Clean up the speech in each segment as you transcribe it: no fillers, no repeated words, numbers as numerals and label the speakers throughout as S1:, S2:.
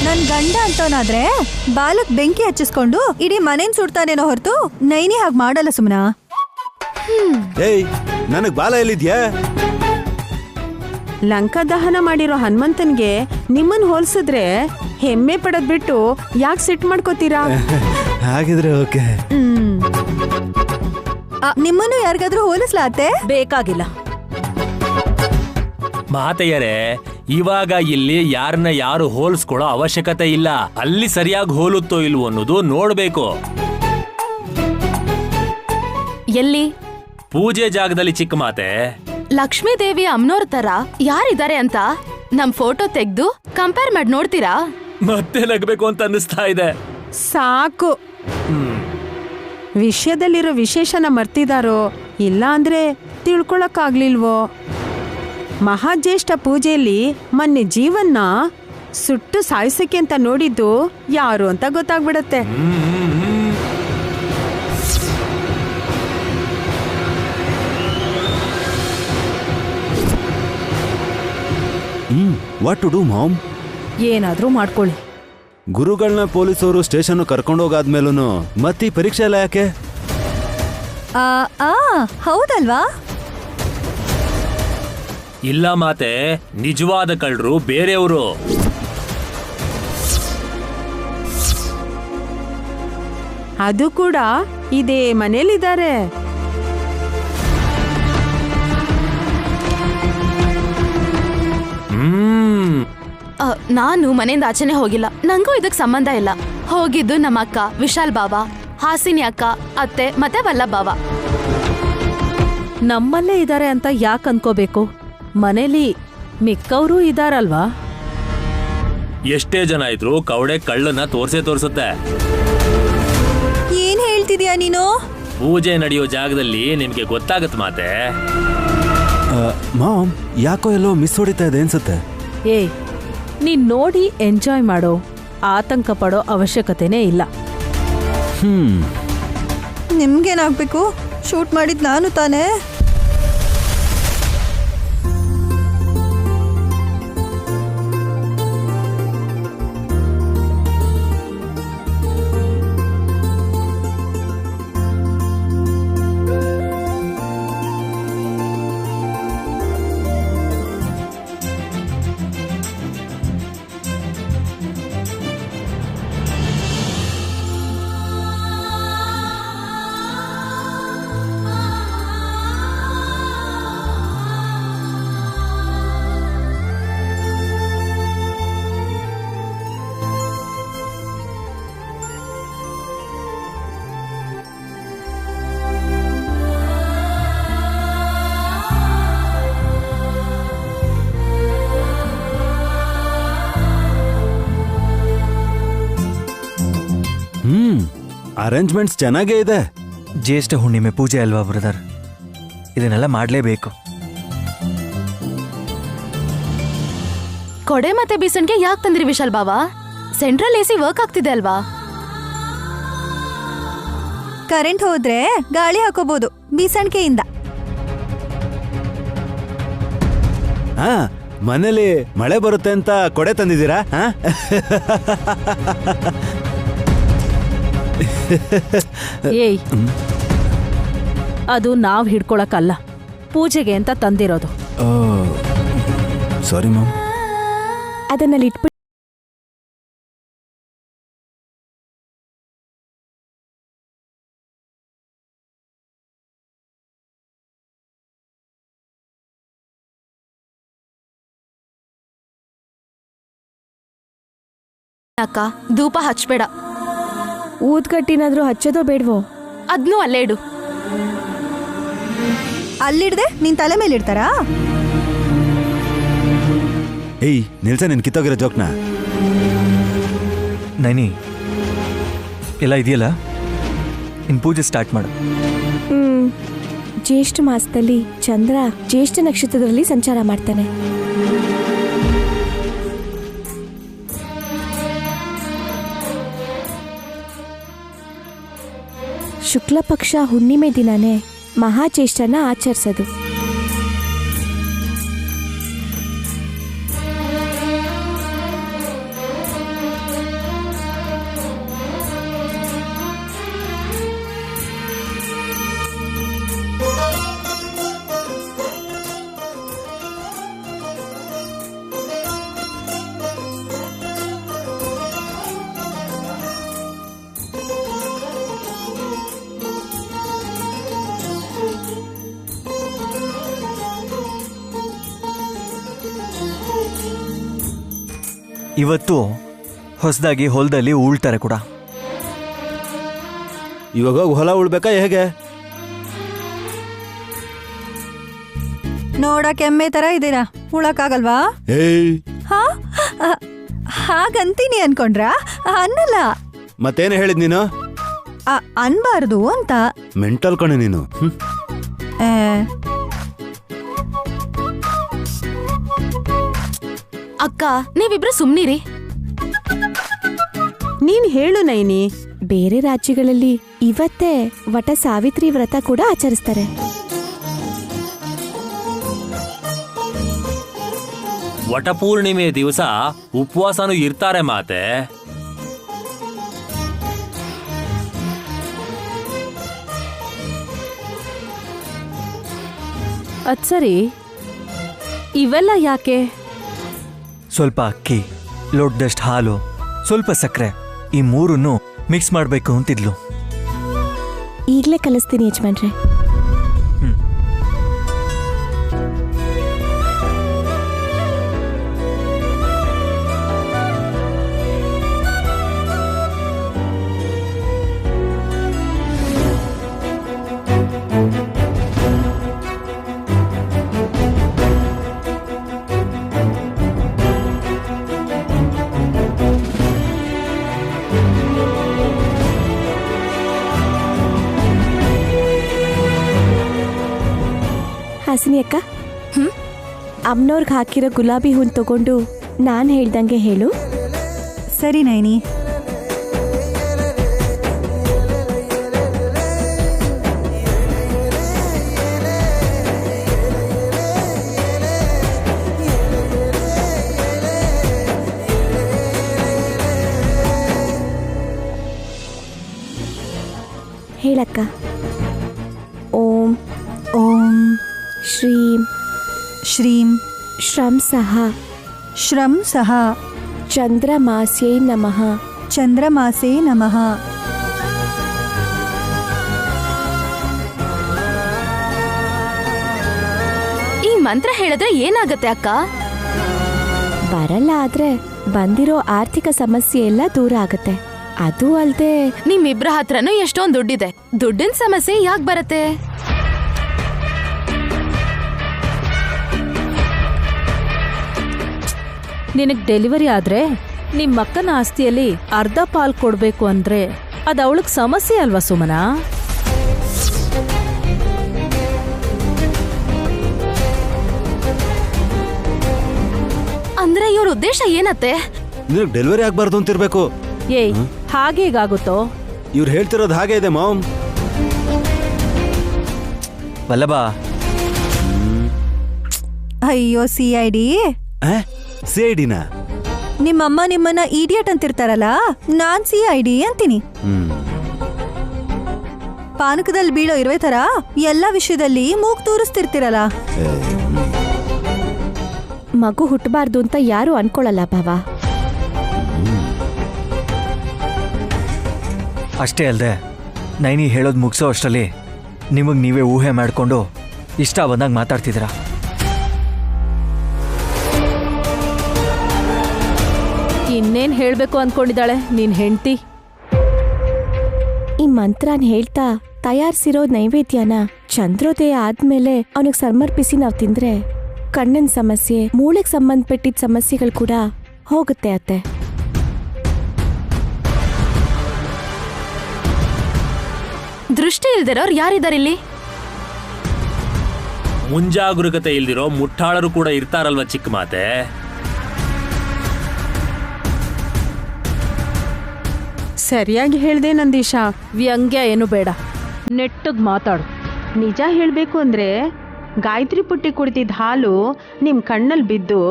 S1: ನನ್ ಗಂಡ ಅಂತವನಾದ್ರೆ ಬಾಲಕ್ ಬೆಂಕಿ ಹಚ್ಚಿಸ್ಕೊಂಡು ಇಡೀ ಮನೇನ್ ಸುಡ್ತಾನೇನೋ ಹೊರತು ನೈನಿ ಹಾಗೆ ಮಾಡಲ್ಲ ಸುಮ್ನಾ.
S2: ಏಯ್, ನನಗ್ ಬಾಲ ಎಲ್ಲಿದ್ಯಾ?
S3: ಲಂಕಾ ದಹನ ಮಾಡಿರೋ ಹನುಮಂತನ್ಗೆ ನಿಮ್ಮನ್ ಹೋಲ್ಸಿದ್ರೆ ಹೆಮ್ಮೆ ಪಡದ್ ಬಿಟ್ಟು ಯಾಕೆ ಸಿಟ್ ಮಾಡ್ಕೋತೀರಾ?
S2: ಹಾಗಿದ್ರೆ ಓಕೆ.
S1: ನಿಮ್ಮನ್ನು ಯಾರಿಗಾದ್ರೂ ಹೋಲಿಸ್ಲಾತೆ?
S4: ಬೇಕಾಗಿಲ್ಲ.
S5: ಮಾತೆಯರೇ, ಇವಾಗ ಇಲ್ಲಿ ಯಾರನ್ನ ಯಾರು ಹೋಲಿಸ್ಕೊಳ್ಳೋ ಅವಶ್ಯಕತೆ ಇಲ್ಲ. ಅಲ್ಲಿ ಸರಿಯಾಗಿ ಹೋಲುತ್ತೋ ಇಲ್ವೋ ಅನ್ನೋದು ನೋಡ್ಬೇಕು.
S6: ಎಲ್ಲಿ?
S5: ಪೂಜೆ ಜಾಗದಲ್ಲಿ ಚಿಕ್ಕ ಮಾತೆ.
S6: ಲಕ್ಷ್ಮೀ ದೇವಿ ಅಮ್ನೋರ್ ತರ ಯಾರಿದ್ದಾರೆ ಅಂತ ನಮ್ ಫೋಟೋ ತೆಗ್ದು ಕಂಪೇರ್ ಮಾಡಿ ನೋಡ್ತೀರಾ?
S5: ಮತ್ತೆ ನಗಬೇಕು ಅಂತ ಅನ್ನಿಸ್ತಾ ಇದೆ.
S3: ಸಾಕು. ವಿಷಯದಲ್ಲಿರೋ ವಿಶೇಷನ ಮರ್ತಿದಾರೋ ಇಲ್ಲ ಅಂದ್ರೆ ತಿಳ್ಕೊಳಕ್ಕಾಗ್ಲಿಲ್ವೋ? ಮಹಾಜ್ಯೇಷ್ಠ ಪೂಜೆಯಲ್ಲಿ ಮೊನ್ನೆ ಜೀವನ್ನ ಸುಟ್ಟು ಸಾಯಿಸಕ್ಕೆ ಅಂತ ನೋಡಿದ್ದು ಯಾರು ಅಂತ ಗೊತ್ತಾಗ್ಬಿಡತ್ತೆ.
S2: What to do mom?
S4: ಏನಾದ್ರೂ ಮಾಡ್ಕೊಳ್ಳಿ.
S2: ಗುರುಗಳನ್ನ ಪೊಲೀಸರು ಸ್ಟೇಷನ್ ಕರ್ಕೊಂಡೋಗಾದ್ಮೇಲೂ ಮತ್ತೀ ಪರೀಕ್ಷೆ ಎಲ್ಲ ಯಾಕೆ?
S1: ಹೌದಲ್ವಾ?
S5: ಇಲ್ಲ ಮಾತೆ, ನಿಜವಾದ ಕಳ್ಳರು ಬೇರೆಯವರು.
S3: ಅದು ಕೂಡ ಇದೇ ಮನೇಲಿದ್ದಾರೆ.
S6: ನಾನು ಮನೆಯಿಂದ ಆಚೆನೆ ಹೋಗಿಲ್ಲ. ನಂಗೂ ಇದಕ್ ಸಂಬಂಧ ಇಲ್ಲ. ಹೋಗಿದ್ದು ನಮ್ಮ ಅಕ್ಕ ವಿಶಾಲ್ ಬಾಬಾ, ಹಾಸಿನಿ ಅಕ್ಕ, ಅತ್ತೆ ಮತ್ತೆ ವಲ್ಲಭ ಬಾಬಾ.
S4: ನಮ್ಮಲ್ಲೇ ಇದ್ದಾರೆ ಅಂತ ಯಾಕೆ ಅನ್ಕೋಬೇಕು? ಮನೇಲಿ ಮಿಕ್ಕವರು ಇದಾರಲ್ವಾ?
S5: ಎಷ್ಟೇ ಜನ ಇದ್ರು ಕವಡೆ ಕಳ್ಳನ್ನ ತೋರ್ಸುತ್ತೆ.
S1: ಏನ್ ಹೇಳ್ತಿದ್ಯಾ ನೀನು?
S5: ಪೂಜೆ ನಡೆಯೋ ಜಾಗದಲ್ಲಿ ನಿಮ್ಗೆ ಗೊತ್ತಾಗತ್ ಮಾತೆ.
S2: ಮಾಮ್, ಯಾಕೋ ಎಲ್ಲೋ ಮಿಸ್ ಹೊಡಿತಾ ಇದೆ ಅನ್ಸುತ್ತೆ.
S4: ಏಯ್, ನೀನ್ ನೋಡಿ ಎಂಜಾಯ್ ಮಾಡೋ, ಆತಂಕ ಪಡೋ ಅವಶ್ಯಕತೆನೇ ಇಲ್ಲ.
S1: ನಿಮ್ಗೇನಾಗ್ಬೇಕು? ಶೂಟ್ ಮಾಡಿದ್ ನಾನು ತಾನೇ.
S2: ಅರೇಂಜ್ಮೆಂಟ್ಸ್ ಚೆನ್ನಾಗೇ ಇದೆ.
S7: ಜ್ಯೇಷ್ಠ ಹುಣ್ಣಿಮೆ ಪೂಜೆ ಅಲ್ವಾ ಬ್ರದರ್, ಇದನ್ನೆಲ್ಲ ಮಾಡಲೇಬೇಕು.
S6: ಕೊಡೆ ಮತ್ತೆ ಬೀಸನ್ಗೆ ಯಾಕೆ ತಂದ್ರಿ ವಿಶಾಲ್ ಬಾಬಾ? ಸೆಂಟ್ರಲ್ ಎಸಿ ವರ್ಕ್ ಆಗ್ತಿದೆ ಅಲ್ವಾ?
S1: ಕರೆಂಟ್ ಹೋದ್ರೆ ಗಾಳಿ ಹಾಕೋಬಹುದು ಬೀಸಣಿಕೆಯಿಂದ.
S2: ಮನೇಲಿ ಮಳೆ ಬರುತ್ತೆ ಅಂತ ಕೊಡೆ ತಂದಿದ್ದೀರಾ?
S4: ಏಯ್, ಅದು ನಾವ್ ಹಿಡ್ಕೊಳಕ್ಕಲ್ಲ, ಪೂಜೆಗೆ ಅಂತ ತಂದಿರೋದು.
S2: Sorry ma'am.
S8: ಅದನ್ನಲ್ಲಿ ಇಟ್ಬಿಟ್ಟು
S6: ಅಕ್ಕ, ಧೂಪ ಹಚ್ಬೇಡ.
S8: ಊದ್ಗಟ್ಟಿನಾದ್ರೂ ಹಚ್ಚೋದೋ ಬೇಡವೋ?
S6: ಅದ್ನೂ ಅಲ್ಲೇ ಇಡು.
S1: ಅಲ್ಲಿಡ್ದೆ ನಿನ್ ತಲೆ ಮೇಲೆ ಇಡ್ತಾರಾ?
S2: ಏಯ್, ನಿಲ್ಸ ನಿನ್ ಕಿತ್ತೋಗಿರೋ ಜೋಕ್ನ.
S7: ನೈನಿ, ಎಲ್ಲ ಇದೆಯಲ್ಲ, ಇನ್ ಪೂಜೆ ಸ್ಟಾರ್ಟ್ ಮಾಡು.
S8: ಜ್ಯೇಷ್ಠ ಮಾಸದಲ್ಲಿ ಚಂದ್ರ ಜ್ಯೇಷ್ಠ ನಕ್ಷತ್ರದಲ್ಲಿ ಸಂಚಾರ ಮಾಡ್ತಾನೆ. ಶುಕ್ಲ ಪಕ್ಷ ಹುಣ್ಣಿಮೆ ದಿನನೇ ಮಹಾಚೇಷ್ಟನ ಆಚರಿಸೋದು.
S7: ಇವತ್ತು ಹೊಸದಾಗಿ ಹೊಲದಲ್ಲಿ ಉಳ್ತಾರೆ ಕೂಡ.
S2: ಇವಾಗ ಹೊಲ ಉಳ್ಬೇಕಾ ಹೇಗೆ?
S1: ನೋಡಕ್ ಎಮ್ಮೆ ತರ ಇದ್ದೀರಾ, ಉಳಕ್ಕಾಗಲ್ವಾ?
S2: ಏಯ್,
S1: ಹಾ ಹಾಗಂತೀನಿ ಅನ್ಕೊಂಡ್ರಾ? ಅನ್ನಲ್ಲ,
S2: ಮತ್ತೇನು ಹೇಳಿದ್ ನೀನು?
S1: ಅನ್ಬಾರ್ದು ಅಂತ.
S2: ಮೆಂಟಲ್ ಕಣೆ ನೀನು.
S1: ಆ,
S6: ಅಕ್ಕ ನೀವಿಬ್ರು ಸುಮ್ನಿರಿ.
S3: ನೀನ್ ಹೇಳು ನೈನಿ.
S8: ಬೇರೆ ರಾಜ್ಯಗಳಲ್ಲಿ ಇವತ್ತೇ ವಟ ಸಾವಿತ್ರಿ ವ್ರತ ಕೂಡ ಆಚರಿಸ್ತಾರೆ.
S5: ವಟಪೂರ್ಣಿಮೆ ದಿವಸ ಉಪವಾಸನೂ ಇರ್ತಾರೆ ಮಾತೆ.
S4: ಅದ್ ಸರಿ, ಇವೆಲ್ಲ ಯಾಕೆ?
S7: ಸ್ವಲ್ಪ ಅಕ್ಕಿ, ಲೋಟದಷ್ಟು ಹಾಲು, ಸ್ವಲ್ಪ ಸಕ್ಕರೆ, ಈ ಮೂರನ್ನು ಮಿಕ್ಸ್ ಮಾಡಬೇಕು ಅಂತಿದ್ಲು.
S8: ಈಗ್ಲೇ ಕಲಿಸ್ತೀನಿ ಯಜಮಾನ್ರೆ. ಹಾಸಿನಿ ಅಕ್ಕ, ಅಮ್ಮನವ್ರಿಗೆ ಹಾಕಿರೋ ಗುಲಾಬಿ ಹೂನ್ ತಗೊಂಡು ನಾನ್ ಹೇಳ್ದಂಗೆ ಹೇಳು.
S1: ಸರಿ ನೈನಿ.
S8: ಹೇಳಕ್ಕ. ಓಂ
S1: ಓಂ
S8: ಶ್ರೀಂ
S1: ಶ್ರೀಂ
S8: ಶ್ರಂಸಃ
S1: ಶ್ರಂಸಃ
S8: ಚಂದ್ರಮಾಸ್ಯೈ ನಮಃ
S1: ಚಂದ್ರಮಾಸೇ ನಮಃ.
S6: ಈ ಮಂತ್ರ ಹೇಳಿದ್ರೆ ಏನಾಗತ್ತೆ ಅಕ್ಕ?
S8: ಬರಲ್ಲ ಆದ್ರೆ ಬಂದಿರೋ ಆರ್ಥಿಕ ಸಮಸ್ಯೆ ಎಲ್ಲ ದೂರ ಆಗತ್ತೆ. ಅದು ಅಲ್ದೆ
S6: ನಿಮ್ಮಿಬ್ರ ಹತ್ರನೂ ಎಷ್ಟೊಂದ್ ದುಡ್ಡಿದೆ, ದುಡ್ಡಿನ ಸಮಸ್ಯೆ ಯಾಕೆ ಬರತ್ತೆ?
S4: ನಿನಗ್ ಡೆಲಿವರಿ ಆದ್ರೆ ನಿಮ್ಮಕ್ಕನ ಆಸ್ತಿಯಲ್ಲಿ ಅರ್ಧ ಪಾಲ್ ಕೊಡ್ಬೇಕು ಅಂದ್ರೆ ಅದು ಅವಳಗ್ ಸಮಸ್ಯೆ ಅಲ್ವಾ ಸುಮನಾ?
S6: ಅಂದ್ರೆ ಇವ್ರ ಉದ್ದೇಶ ಏನತ್ತೆ?
S2: ನಿನಗೆ ಡೆಲಿವರಿ ಆಗ್ಬಾರ್ದು ಅಂತಿರ್ಬೇಕು.
S4: ಏಯ್, ಹಾಗೇಗಾಗುತ್ತೋ?
S2: ಇವ್ರು ಹೇಳ್ತಿರೋದು ಹಾಗೆ ಇದೆ ಮಾಮ್.
S7: ವಲ್ಲಭ,
S1: ಅಯ್ಯೋ CID,
S2: CID ನಾ?
S1: ನಿಮ್ಮಮ್ಮ ನಿಮ್ಮನ್ನ ಇಡಿಯಟ್ ಅಂತಿರ್ತಾರಲ್ಲ, ನಾನ್ CID ಅಂತೀನಿ. ಪಾನಕದಲ್ಲಿ ಬೀಳೋ ಇರುವೆ ತರ ಎಲ್ಲ ವಿಷಯದಲ್ಲಿ ಮೂಗ್ ತೂರಿಸ್ತಿರ್ತಿರಲ್ಲ.
S8: ಮಗು ಹುಟ್ಟಬಾರ್ದು ಅಂತ ಯಾರು ಅನ್ಕೊಳ್ಳಲ್ಲ ಭಾವ.
S7: ಅಷ್ಟೇ ಅಲ್ಲದೆ ನೈನಿ ಹೇಳೋದು ಮುಗಿಸೋ ಅಷ್ಟರಲ್ಲಿ ನಿಮಗೆ ನೀವೇ ಊಹೆ ಮಾಡಿಕೊಂಡು ಇಷ್ಟ ಬಂದಾಗ ಮಾತಾಡ್ತಿದ್ದೀರಾ.
S4: ಇನ್ನೇನ್ ಹೇಳ್ಬೇಕು ಅನ್ಕೊಂಡಿದ್ದಾಳೆ ನಿನ್ ಹೆಂಡ್ತಿ?
S8: ಈ ಮಂತ್ರನ್ ಹೇಳ್ತಾ ತಯಾರಿಸಿರೋ ನೈವೇದ್ಯನ ಚಂದ್ರೋದಯ ಆದ್ಮೇಲೆ ಅವನಿಗೆ ಸಮರ್ಪಿಸಿ ನಾವ್ ತಿಂದ್ರೆ ಕಣ್ಣಿನ ಸಮಸ್ಯೆ, ಮೂಳೆಗೆ ಸಂಬಂಧಪಟ್ಟಿದ್ದ ಸಮಸ್ಯೆಗಳು ಕೂಡ ಹೋಗುತ್ತೆ ಅತ್ತೆ.
S6: ದೃಷ್ಟಿ ಇಲ್ದಿರೋರು ಯಾರಿದಾರಿಲ್ಲಿ?
S5: ಮುಂಜಾಗರೂಕತೆ ಇಲ್ದಿರೋ ಮುಟ್ಟಾಳರು ಕೂಡ ಇರ್ತಾರಲ್ವ ಚಿಕ್ಕ ಮಾತೆ.
S3: ಸರಿಯಾಗಿ ಹೇಳ್ದೆ ನಂದೀಶಾ.
S4: ವ್ಯಂಗ್ಯ ಏನು ಬೇಡ, ನೆಟ್ಟಗ್ ಮಾತಾಡು.
S3: ನಿಜ ಹೇಳ್ಬೇಕು ಅಂದ್ರೆ ಗಾಯತ್ರಿ ಪುಟ್ಟಿ ಕುಡಿದಿದ್ದ ಹಾಲು ನಿಮ್ ಕಣ್ಣಲ್ಲಿ ಬಿದ್ದು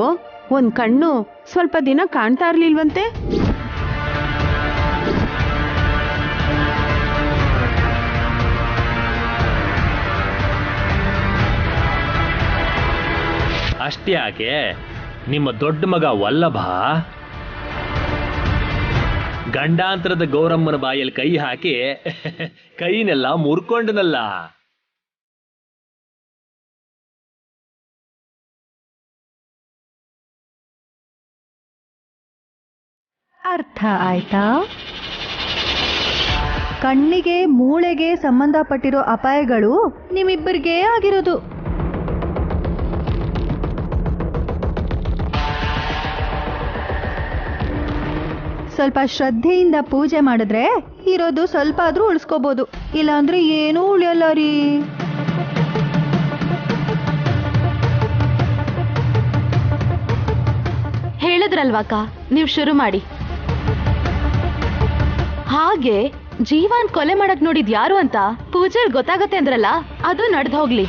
S3: ಒಂದ್ ಕಣ್ಣು ಸ್ವಲ್ಪ ದಿನ ಕಾಣ್ತಾ ಇರ್ಲಿಲ್ವಂತೆ.
S5: ಅಷ್ಟೇ ಯಾಕೆ, ನಿಮ್ಮ ದೊಡ್ಡ ಮಗ ವಲ್ಲಭ ಗಂಡಾಂತರದ ಗೌರಮ್ಮನ ಬಾಯಲ್ಲಿ ಕೈ ಹಾಕಿ ಕೈನೆಲ್ಲ ಮುರ್ಕೊಂಡನಲ್ಲ.
S1: ಅರ್ಥ ಆಯ್ತಾ? ಕಣ್ಣಿಗೆ ಮೂಳೆಗೆ ಸಂಬಂಧಪಟ್ಟಿರೋ ಅಪಾಯಗಳು ನಿಮ್ಮಿಬ್ಬರಿಗೇ ಆಗಿರೋದು. ಸ್ವಲ್ಪ ಶ್ರದ್ಧೆಯಿಂದ ಪೂಜೆ ಮಾಡಿದ್ರೆ ಇರೋದು ಸ್ವಲ್ಪ ಆದ್ರೂ ಉಳಿಸ್ಕೋಬಹುದು, ಇಲ್ಲಾಂದ್ರೆ ಏನೂ ಉಳಿಯಲ್ಲ ರೀ.
S6: ಹೇಳಿದ್ರಲ್ವಾಕ, ನೀವು ಶುರು ಮಾಡಿ. ಹಾಗೆ ಜೀವನ್ ಕೊಲೆ ಮಾಡಕ್ ನೋಡಿದ್ ಯಾರು ಅಂತ ಪೂಜೆಲ್ ಗೊತ್ತಾಗತ್ತೆ ಅಂದ್ರಲ್ಲ, ಅದು ನಡೆದು ಹೋಗ್ಲಿ.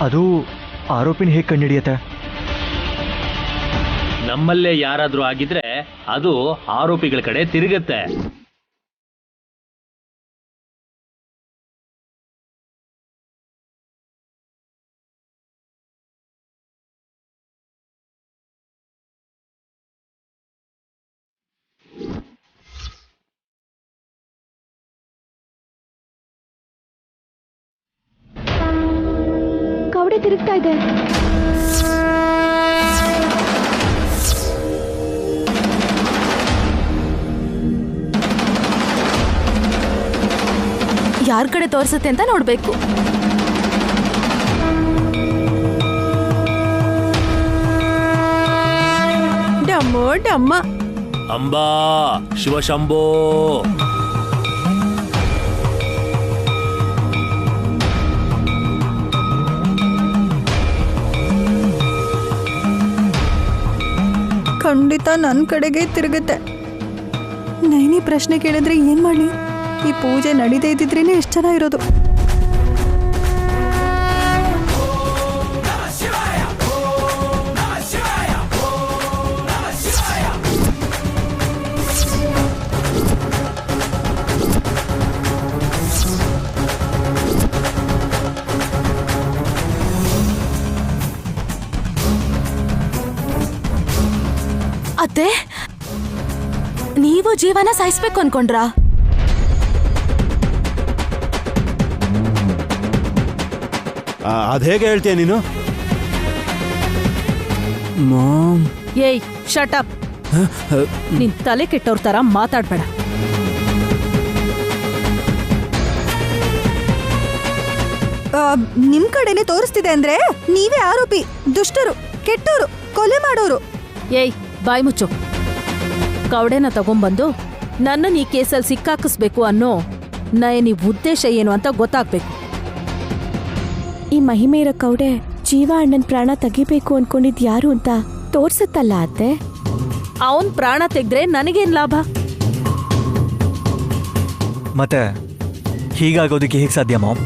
S7: ಅದು ಆರೋಪಿನ ಹೇಗೆ ಕಂಡುಹಿಡಿಯತ್ತೆ?
S5: ನಮ್ಮಲ್ಲೇ ಯಾರಾದ್ರೂ ಆಗಿದ್ರೆ ಅದು ಆರೋಪಿಗಳ ಕಡೆ ತಿರುಗತ್ತೆ.
S8: ಕವಡೆ ತಿರುಗ್ತಾ ಇದೆ.
S6: ಯಾರ ಕಡೆ ತೋರಿಸುತ್ತೆ ಅಂತ ನೋಡ್ಬೇಕು.
S8: ಡಮ್ಮೋ ಡಮ್ಮ.
S5: ಅಂಬಾ ಶಿವಶಂಭೋ.
S1: ಖಂಡಿತ ನನ್ನ ಕಡೆಗೆ ತಿರುಗುತ್ತೆ. ನೈನಿ ಪ್ರಶ್ನೆ ಕೇಳಿದ್ರೆ ಏನ್ ಮಾಡ್ಲಿ? ಈ ಪೂಜೆ ನಡೀದೇ ಇದ್ದಿದ್ರೇನೆ ಎಷ್ಟು ಚೆನ್ನಾಗಿರೋದು.
S6: ಅತ್ತೆ, ನೀವು ಜೀವನ ಸಾಯಿಸ್ಬೇಕು ಅನ್ಕೊಂಡ್ರಾ?
S2: ಅದ್ ಹೇಗೆ ಹೇಳ್ತೀಯ ನೀನು?
S7: ಮಾಮ್,
S4: ಏಯ್ ಶಟ್ ಅಪ್. ನಿನ್ ತಲೆ ಕೆಟ್ಟವ್ರ ತರ ಮಾತಾಡ್ಬೇಡ.
S1: ನಿಮ್ ಕಡೆನೆ ತೋರಿಸ್ತಿದೆ ಅಂದ್ರೆ ನೀವೇ ಆರೋಪಿ, ದುಷ್ಟರು, ಕೆಟ್ಟೋರು, ಕೊಲೆ ಮಾಡೋರು.
S4: ಏಯ್ ಬಾಯ್ ಮುಚ್ಚು. ಕವಡೆನ ತಗೊಂಬಂದು ನನ್ನನ್ನು ಈ ಕೇಸಲ್ಲಿ ಸಿಕ್ಕಾಕಿಸ್ಬೇಕು ಅನ್ನೋ ನಯನಿ ಉದ್ದೇಶ ಏನು ಅಂತ ಗೊತ್ತಾಗ್ಬೇಕು.
S8: ಈ ಮಹಿಮೆ ಇರೋ ಕೌಡೆ ಜೀವ ಅಣ್ಣನ್ ಪ್ರಾಣ ತೆಗಿಬೇಕು ಅನ್ಕೊಂಡಿದ್ ಯಾರು ಅಂತ ತೋರ್ಸತ್ತಲ್ಲ ಅತ್ತೆ.
S4: ಅವನ್ ಪ್ರಾಣ ತೆಗ್ದ್ರೆ ನನಗೇನ್ ಲಾಭ?
S7: ಮತ್ತೆ ಹೀಗಾಗೋದಕ್ಕೆ ಹೇಗೆ ಸಾಧ್ಯ ಮಾಮ್?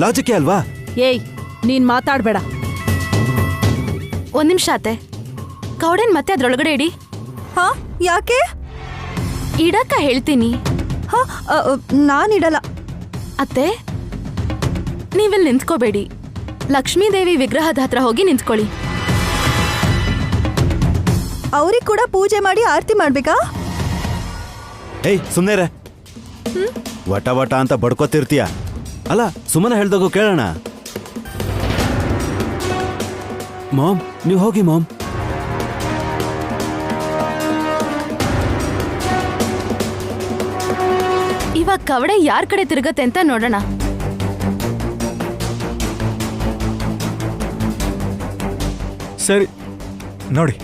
S2: ಲಾಜಿಕ್ಕೆ ಅಲ್ವಾ?
S4: ಏಯ್ ನೀನ್ ಮಾತಾಡ್ಬೇಡ.
S6: ಒಂದ್ ನಿಮಿಷ ಅತ್ತೆ, ಕೌಡೆನ್ ಮತ್ತೆ ಅದ್ರೊಳಗಡೆ ಇಡಿ.
S1: ಹಾ, ಯಾಕೆ?
S6: ಇಡಕ್ಕ ಹೇಳ್ತೀನಿ.
S1: ಹಾ, ನಾನಿಡಲ್ಲ.
S6: ಅತ್ತೆ, ನೀವಿಲ್ಲಿ ನಿಂತ್ಕೋಬೇಡಿ, ಲಕ್ಷ್ಮೀದೇವಿ ವಿಗ್ರಹದ ಹತ್ರ ಹೋಗಿ ನಿಂತ್ಕೊಳ್ಳಿ.
S1: ಅವ್ರಿಗೆ ಕೂಡ ಪೂಜೆ ಮಾಡಿ ಆರತಿ ಮಾಡ್ಬೇಕಾ?
S2: ಏಯ್ ಸುಮ್ನೆ ವಟ ವಟ ಅಂತ ಬಡ್ಕೋತಿರ್ತೀಯ. ಅಲ್ಲ, ಸುಮ್ಮನೆ ಹೇಳ್ದಾಗು ಕೇಳೋಣ. ಮಾಮ್, ನೀವು ಹೋಗಿ ಮಾಮ್.
S6: ಇವಾಗ ಕವಡೆ ಯಾರ್ ಕಡೆ ತಿರುಗತ್ತೆ ಅಂತ ನೋಡೋಣ.
S7: ಸರಿ ನೋಡಿ.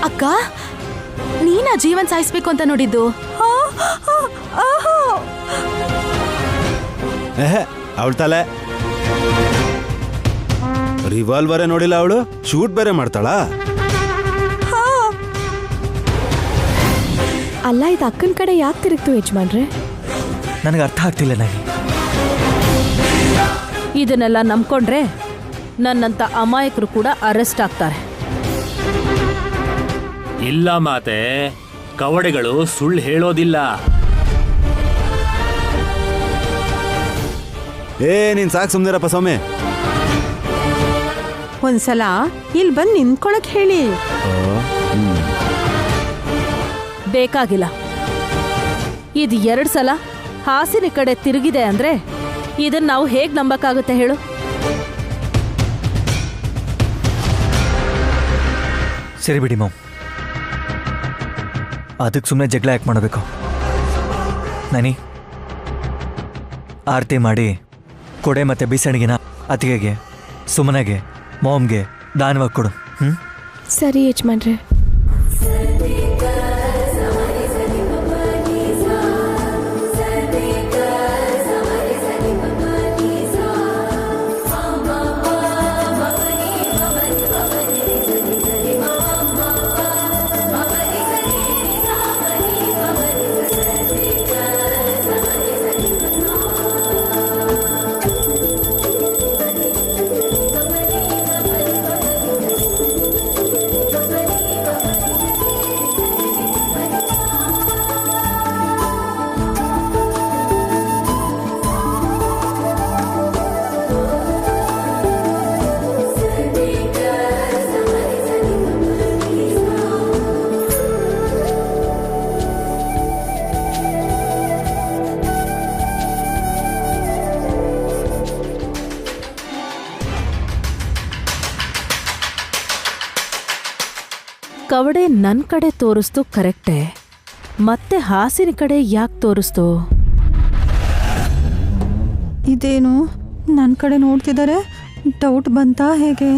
S6: ಅಕ್ಕ, ನೀನಾ ಜೀವನ್ ಸಾಯಿಸ್ಬೇಕು ಅಂತ ನೋಡಿದ್ದು?
S2: ಅವಳ ತಲೆ ರಿವಾಲ್ವರೇ ನೋಡಿಲ್ಲ ಅವಳು, ಶೂಟ್ ಬೇರೆ ಮಾಡ್ತಾಳ.
S8: ಅಲ್ಲ, ಇದು ಅಕ್ಕನ ಕಡೆ ಯಾಕೆ ತಿರುಗ್ತು ಯಜಮಾನ್ರೆ?
S7: ನನಗೆ ಅರ್ಥ ಆಗ್ತಿಲ್ಲ ನನಗೆ.
S4: ಇದನ್ನೆಲ್ಲ ನಂಬ್ಕೊಂಡ್ರೆ ನನ್ನಂತ ಅಮಾಯಕರು ಕೂಡ ಅರೆಸ್ಟ್ ಆಗ್ತಾರೆ.
S5: ಇಲ್ಲ ಮಾತೆ, ಕವಡೆಗಳು ಸುಳ್ಳು ಹೇಳೋದಿಲ್ಲ.
S2: ನೀನ್ ಸಾಕು ಸುಮ್ನಿರಪ್ಪ ಸ್ವಾಮಿ.
S3: ಒಂದ್ಸಲ ಇಲ್ಲಿ ಬಂದು ನಿಂತ್ಕೊಳಕ್ ಹೇಳಿ.
S4: ಬೇಕಾಗಿಲ್ಲ. ಇದು 2 ಸಲ ಹಾಸಿನ ಕಡೆ ತಿರುಗಿದೆ ಅಂದ್ರೆ ಇದನ್ನ ನಾವು ಹೇಗ್ ನಂಬಕ್ಕಾಗುತ್ತೆ ಹೇಳು?
S7: ಸರಿ ಬಿಡಿ ಮಾಮ್, ಅದಕ್ಕೆ ಸುಮ್ಮನೆ ಜಗಳ ಯಾಕೆ ಮಾಡಬೇಕು? ನಾನಿ ಆರತಿ ಮಾಡಿ ಕೊಡೆ ಮತ್ತೆ ಬೀಸಣಿಗೆನ ಅತ್ತಿಗೆಗೆ, ಸುಮನೆಗೆ, ಮಾಮ್ಗೆ ದಾನವಾಗಿ ಕೊಡು.
S8: ಸರಿ ಯಜಮಾನ್ರೆ.
S4: ಕವಡೆ ನನ್ ಕಡೆ ತೋರಿಸ್ತು ಕರೆಕ್ಟೇ, ಮತ್ತೆ ಹಾಸಿನ ಕಡೆ ಯಾಕೆ ತೋರಿಸ್ತು?
S1: ಇದೇನು ನನ್ನ ಕಡೆ ನೋಡ್ತಿದ್ದಾರೆ? ಡೌಟ್ ಬಂತಾ ಹೇಗೆ?